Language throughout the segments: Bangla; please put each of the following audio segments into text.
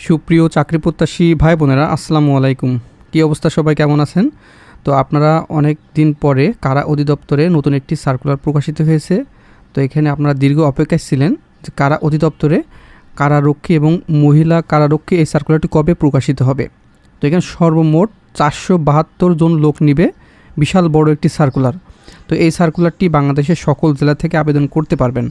সুপ্রিয় চাকরি প্রত্যাশী ভাই বোনেরা, আসসালামু আলাইকুম। কী অবস্থা, সবাই কেমন আছেন? তো আপনারা অনেক দিন পরে কারা অধিদপ্তরে নতুন একটি সার্কুলার প্রকাশিত হয়েছে। তো এখানে আপনারা দীর্ঘ অপেক্ষায় ছিলেন যে কারা অধিদপ্তরে কারারক্ষী এবং মহিলা কারারক্ষী এই সার্কুলারটি কবে প্রকাশিত হবে। তো এখানে সর্বমোট 472 জন লোক নিবে, বিশাল বড় একটি সার্কুলার। তো এই সার্কুলারটি বাংলাদেশের সকল জেলা থেকে আবেদন করতে পারবেন।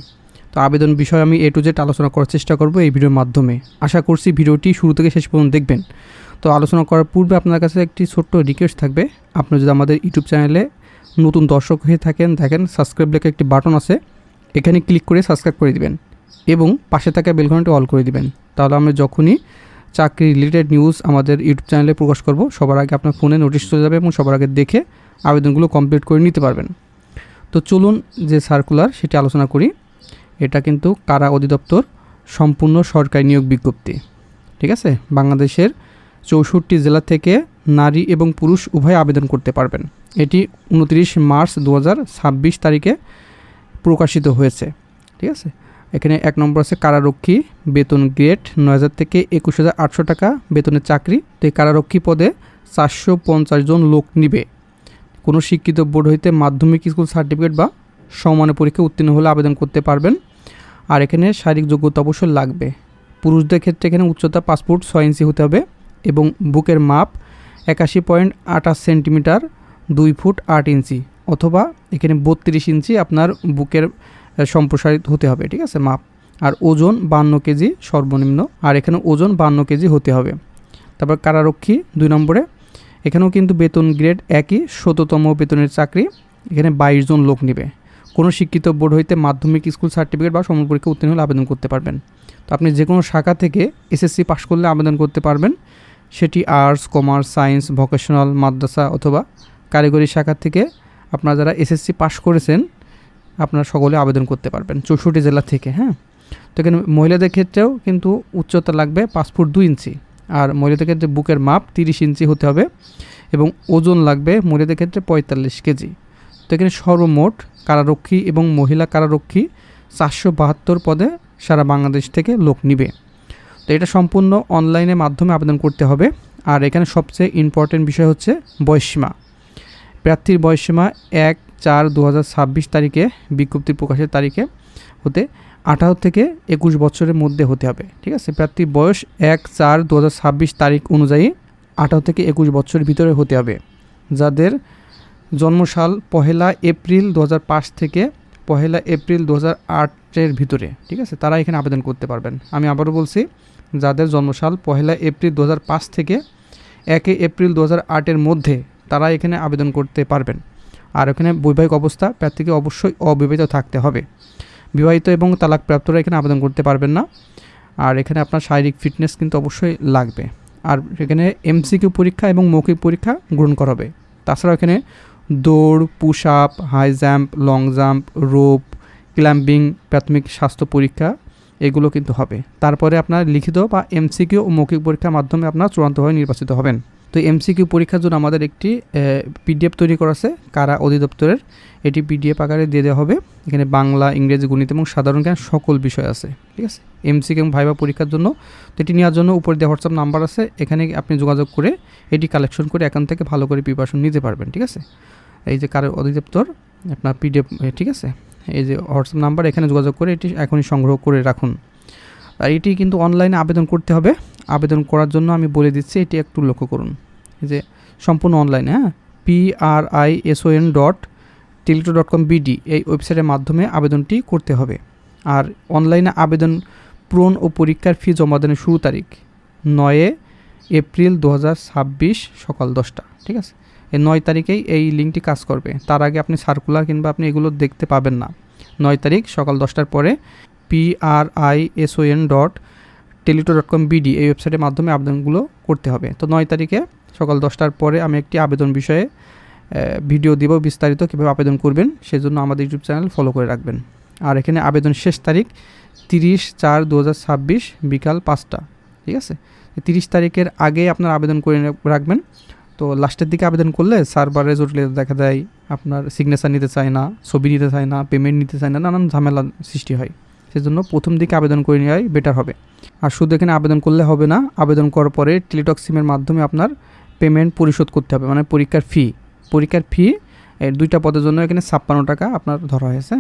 তো আবেদন বিষয়ে আমি A to Z আলোচনা করার চেষ্টা করব এই ভিডিওর মাধ্যমে। আশা করছি ভিডিওটি শুরু থেকে শেষ পর্যন্ত দেখবেন। তো আলোচনা করার পূর্বে আপনার কাছে একটি ছোট্ট রিকোয়েস্ট থাকবে, আপনি যদি আমাদের ইউটিউব চ্যানেলে নতুন দর্শক হয়ে থাকেন, দেখেন সাবস্ক্রাইব লেখা একটি বাটন আছে, এখানে ক্লিক করে সাবস্ক্রাইব করে দিবেন এবং পাশে থাকা বেল ঘন্টাটি অল করে দিবেন। তাহলে আমরা যখনই চাকরি রিলেটেড নিউজ আমাদের ইউটিউব চ্যানেলে প্রকাশ করব, সবার আগে আপনার ফোনে নোটিশ চলে যাবে এবং সবার আগে দেখে আবেদনগুলো কমপ্লিট করে নিতে পারবেন। তো চলুন যে সার্কুলার সেটি আলোচনা করি। এটা কিন্তু কারা অধিদপ্তর সম্পূর্ণ সরকারি নিয়োগ বিজ্ঞপ্তি, ঠিক আছে। বাংলাদেশের 64টি জেলা থেকে নারী এবং পুরুষ উভয় আবেদন করতে পারবেন। এটি 29 মার্চ 2026 তারিখে প্রকাশিত হয়েছে, ঠিক আছে। এখানে 1 নম্বর আছে কারারক্ষী, বেতন গ্রেড 9,000 থেকে 21,800 টাকা বেতনের চাকরি। তো এই কারারক্ষী পদে 450 জন লোক নিবে। কোনো শিক্ষিত বোর্ড হইতে মাধ্যমিক স্কুল সার্টিফিকেট বা সমমানের পরীক্ষা উত্তীর্ণ হলে আবেদন করতে পারবেন। আর এখানে শারীরিক যোগ্যতা অবশ্যই লাগবে। পুরুষদের ক্ষেত্রে এখানে উচ্চতা 5 ফুট 6 ইঞ্চি হতে হবে এবং বুকের মাপ 81.28 সেন্টিমিটার 2 ফুট 8 ইঞ্চি, অথবা এখানে 32 ইঞ্চি আপনার বুকের সম্প্রসারিত হতে হবে, ঠিক আছে মাপ। আর ওজন 52 কেজি সর্বনিম্ন, আর এখানে ওজন 52 কেজি হতে হবে। তারপর কারারক্ষী 2 নম্বরে, এখানেও কিন্তু বেতন গ্রেড একই, 17তম বেতনের চাকরি। এখানে 22 জন লোক নেবে। কোনো শিক্ষিত বোর্ড হইতে মাধ্যমিক স্কুল সার্টিফিকেট বা সমমান পরীক্ষা উত্তীর্ণ হলে আবেদন করতে পারবেন। তো আপনি যে কোনো শাখা থেকে এসএসসি পাশ করলে আবেদন করতে পারবেন, সেটি আর্টস, কমার্স, সায়েন্স, ভোকেশনাল, মাদ্রাসা অথবা কারিগরি শাখা থেকে আপনারা যারা এসএসসি পাশ করেছেন আপনারা সকলে আবেদন করতে পারবেন 64 জেলা থেকে। হ্যাঁ, তো এখানে মহিলাদের ক্ষেত্রেও কিন্তু উচ্চতা লাগবে 5 ফুট 2 ইঞ্চি, আর মহিলাদের ক্ষেত্রে বুকের মাপ 30 ইঞ্চি হতে হবে এবং ওজন লাগবে মহিলাদের ক্ষেত্রে 45 কেজি। তো এখানে সর্বমোট কারারক্ষী এবং মহিলা কারারক্ষী 472 পদে সারা বাংলাদেশ থেকে লোক নিবে। তো এটা সম্পূর্ণ অনলাইনের মাধ্যমে আবেদন করতে হবে। আর এখানে সবচেয়ে ইম্পর্টেন্ট বিষয় হচ্ছে বয়সসীমা। প্রার্থীর বয়সসীমা 1/4/2026 তারিখে বিজ্ঞপ্তি প্রকাশের তারিখে হতে 18 থেকে 21 বছরের মধ্যে হতে হবে, ঠিক আছে। প্রার্থীর বয়স 1/4/2026 তারিখ অনুযায়ী 18 থেকে 21 বছরের ভিতরে হতে হবে। যাদের জন্মসাল 1 এপ্রিল 2005 থেকে 1 এপ্রিল 2008-এর ভিতরে, ঠিক আছে, তারা এখানে আবেদন করতে পারবেন। আমি আবারও বলছি, যাদের জন্মসাল 1 এপ্রিল 2005 থেকে 1 এপ্রিল 2008-এর মধ্যে তারা এখানে আবেদন করতে পারবেন। আর এখানে বৈবাহিক অবস্থা প্রার্থীকে অবশ্যই অবিবাহিত থাকতে হবে। বিবাহিত এবং তালাকপ্রাপ্তরা এখানে আবেদন করতে পারবেন না। আর এখানে আপনার শারীরিক ফিটনেস কিন্তু অবশ্যই লাগবে। আর এখানে এমসিকিউ পরীক্ষা এবং মৌখিক পরীক্ষা গ্রহণ করা হবে। তাছাড়াও এখানে দৌড়, push up, high jump, long jump, rope climbing, প্রাথমিক স্বাস্থ্য পরীক্ষা এগুলো কিন্তু হবে। তারপরে আপনার লিখিত বা এমসিকিউ ও মৌখিক পরীক্ষার মাধ্যমে আপনার চূড়ান্তভাবে নির্বাচিত হবেন। তো এমসিকিউ পরীক্ষার জন্য আমাদের একটি পিডিএফ তৈরি করা আছে কারা অধিদপ্তরের, এটি পিডিএফ আকারে দিয়ে দেওয়া হবে। এখানে বাংলা, ইংরেজি, গণিত এবং সাধারণ জ্ঞান সকল বিষয় আছে, ঠিক আছে। এমসিকিউ এবং ভাইভা পরীক্ষার জন্য তো এটি নেওয়ার জন্য উপরে দেওয়া হোয়াটসঅ্যাপ নাম্বার আছে, এখানে আপনি যোগাযোগ করে এটি কালেকশন করে এখান থেকে ভালো করে প্রিপারেশন নিতে পারবেন, ঠিক আছে। এই যে কারা অধিদপ্তর আপনার পিডিএফ, ঠিক আছে, এই যে হোয়াটসঅ্যাপ নাম্বার, এখানে যোগাযোগ করে এটি এখনই সংগ্রহ করে রাখুন। আর এটি কিন্তু অনলাইনে আবেদন করতে হবে। আবেদন করার জন্য আমি বলে দিচ্ছি, এটি একটু লক্ষ্য করুন, যে সম্পূর্ণ অনলাইনে, হ্যাঁ, prison.teleto.com.bd এই ওয়েবসাইটের মাধ্যমে আবেদনটি করতে হবে। আর অনলাইনে আবেদন পূরণ ও পরীক্ষার ফি জমাদানের শুরু তারিখ 9 এপ্রিল 2026 সকাল 10টা, ঠিক আছে। এই 9 তারিখেই এই লিঙ্কটি কাজ করবে। তার আগে আপনি সার্কুলার কিংবা আপনি এগুলো দেখতে পাবেন না। 9 তারিখ সকাল 10টার পরে prison.teleto.com.bd এই ওয়েবসাইটের মাধ্যমে আবেদনগুলো করতে হবে। তো 9 তারিখে সকাল 10টার পরে আমি একটি আবেদন বিষয়ে ভিডিও দিব বিস্তারিত কীভাবে আবেদন করবেন, সেজন্য আমাদের ইউটিউব চ্যানেল ফলো করে রাখবেন। আর এখানে আবেদন শেষ তারিখ 30/4/2026 বিকাল 5টা, ঠিক আছে। 30 তারিখের আগে আপনার আবেদন করে রাখবেন। তো লাস্টের দিকে আবেদন করলে সার্ভারে জটিলতা দেখা দেয়, আপনার সিগনেচার নিতে চায় না, ছবি নিতে চায় না, পেমেন্ট নিতে চায় না, নানান ঝামেলা সৃষ্টি হয়। সেজন্য প্রথম দিকে আবেদন করে নেওয়াই বেটার হবে। আর শুধু এখানে আবেদন করলে হবে না, আবেদন করার পরে টেলিটক সিমের মাধ্যমে আপনার পেমেন্ট পরিশোধ করতে হবে, মানে পরীক্ষার ফি এর 2টা পদের জন্য এখানে 56 টাকা আপনার ধরা হয়েছে।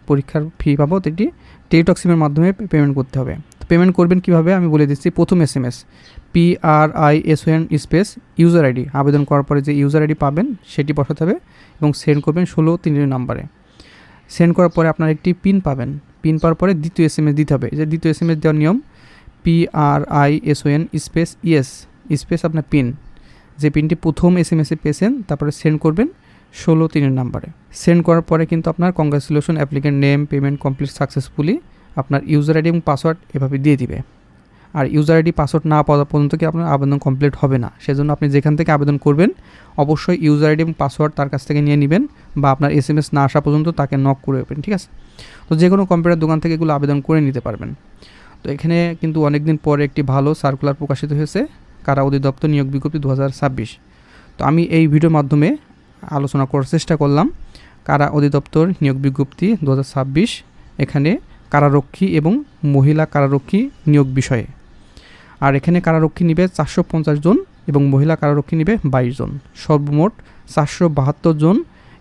পরীক্ষার ফি বাবদ এটি টেলিটক সিমের মাধ্যমে পেমেন্ট করতে হবে। তো পেমেন্ট করবেন কীভাবে আমি বলে দিচ্ছি। প্রথম SMS PRISON space user ID, আবেদন করার পরে যে ইউজার আইডি পাবেন সেটি বসাতে হবে এবং সেন্ড করবেন 16 নাম্বারে। সেন্ড করার পরে আপনার একটি পিন পাবেন, পিন পাওয়ার পরে দ্বিতীয় SMS দিতে হবে। যে দ্বিতীয় SMS দেওয়ার নিয়ম PRISON স্পেস ইয়েস স্পেস আপনার পিন, যে পিনটি প্রথম SMS পেয়েছেন তারপরে সেন্ড করবেন 16 নাম্বারে। সেন্ড করার পরে কিন্তু আপনার congratulation applicant name payment complete successfully, আপনার ইউজার আইডি এবং পাসওয়ার্ড এভাবে দিয়ে দিবে। আর ইউজার আইডি পাসওয়ার্ড না পাওয়া পর্যন্ত কি আপনার আবেদন কমপ্লিট হবে না। সেজন্য আপনি যেখান থেকে আবেদন করবেন অবশ্যই ইউজার আইডি এবং পাসওয়ার্ড তার কাছ থেকে নিয়ে নেবেন, বা আপনার SMS না আসা পর্যন্ত তাকে নক করে দেবেন, ঠিক আছে। তো যে কোনো কম্পিউটার দোকান থেকে এগুলো আবেদন করে নিতে পারবেন। তো এখানে কিন্তু অনেক দিন পরে একটি ভালো সার্কুলার প্রকাশিত হয়েছে, কারা অধিদপ্তর নিয়োগ বিজ্ঞপ্তি 2026। তো আমি এই ভিডিওর মাধ্যমে আলোচনা করার চেষ্টা করলাম কারা অধিদপ্তর নিয়োগ বিজ্ঞপ্তি 2026, এখানে কারারক্ষী এবং মহিলা কারারক্ষী নিয়োগ বিষয়ে। আর এখানে কারারক্ষী নিবে 450 জন এবং মহিলা কারারক্ষী নিবে 22 জন, সর্বমোট 472 জন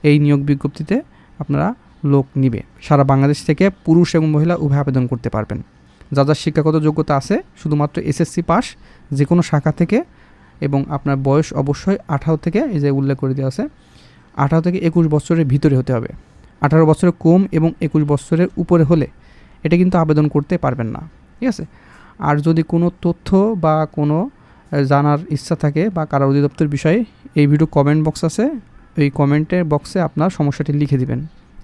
এই নিয়োগ বিজ্ঞপ্তিতে আপনারা লোক নিবে। সারা বাংলাদেশ থেকে পুরুষ এবং মহিলা উভয় আবেদন করতে পারবেন। যার শিক্ষাগত যোগ্যতা আছে শুধুমাত্র SSC পাস যে কোনো শাখা থেকে, এবং আপনার বয়স অবশ্যই 18 থেকে, এই যে উল্লেখ করে দেওয়া আছে 18 থেকে 21 বছরের ভিতরে হতে হবে। 18 বছরের কম এবং 21 বছরের উপরে হলে এটা কিন্তু আবেদন করতে পারবেন না, ঠিক আছে। আর যদি কোনো তথ্য বা কোনো জানার ইচ্ছা থাকে বা কারা অধিদপ্তর বিষয়ে, এই ভিডিও কমেন্ট বক্স আছে, এই কমেন্টের বক্সে আপনার সমস্যাটি লিখে দিবেন,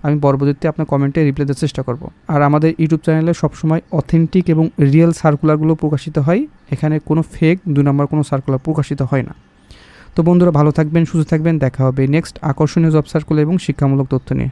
আমি পরবর্তীতে আপনার কমেন্টে রিপ্লাই দেওয়ার চেষ্টা করব। আর আমাদের ইউটিউব চ্যানেলে সবসময় অথেন্টিক এবং রিয়েল সার্কুলারগুলো প্রকাশিত হয়, এখানে কোনো ফেক 2 নম্বর কোনো সার্কুলার প্রকাশিত হয় না। তো বন্ধুরা ভালো থাকবেন, সুস্থ থাকবেন, দেখা হবে নেক্সট আকর্ষণীয় জব সার্কুলার এবং শিক্ষামূলক তথ্য নিয়ে।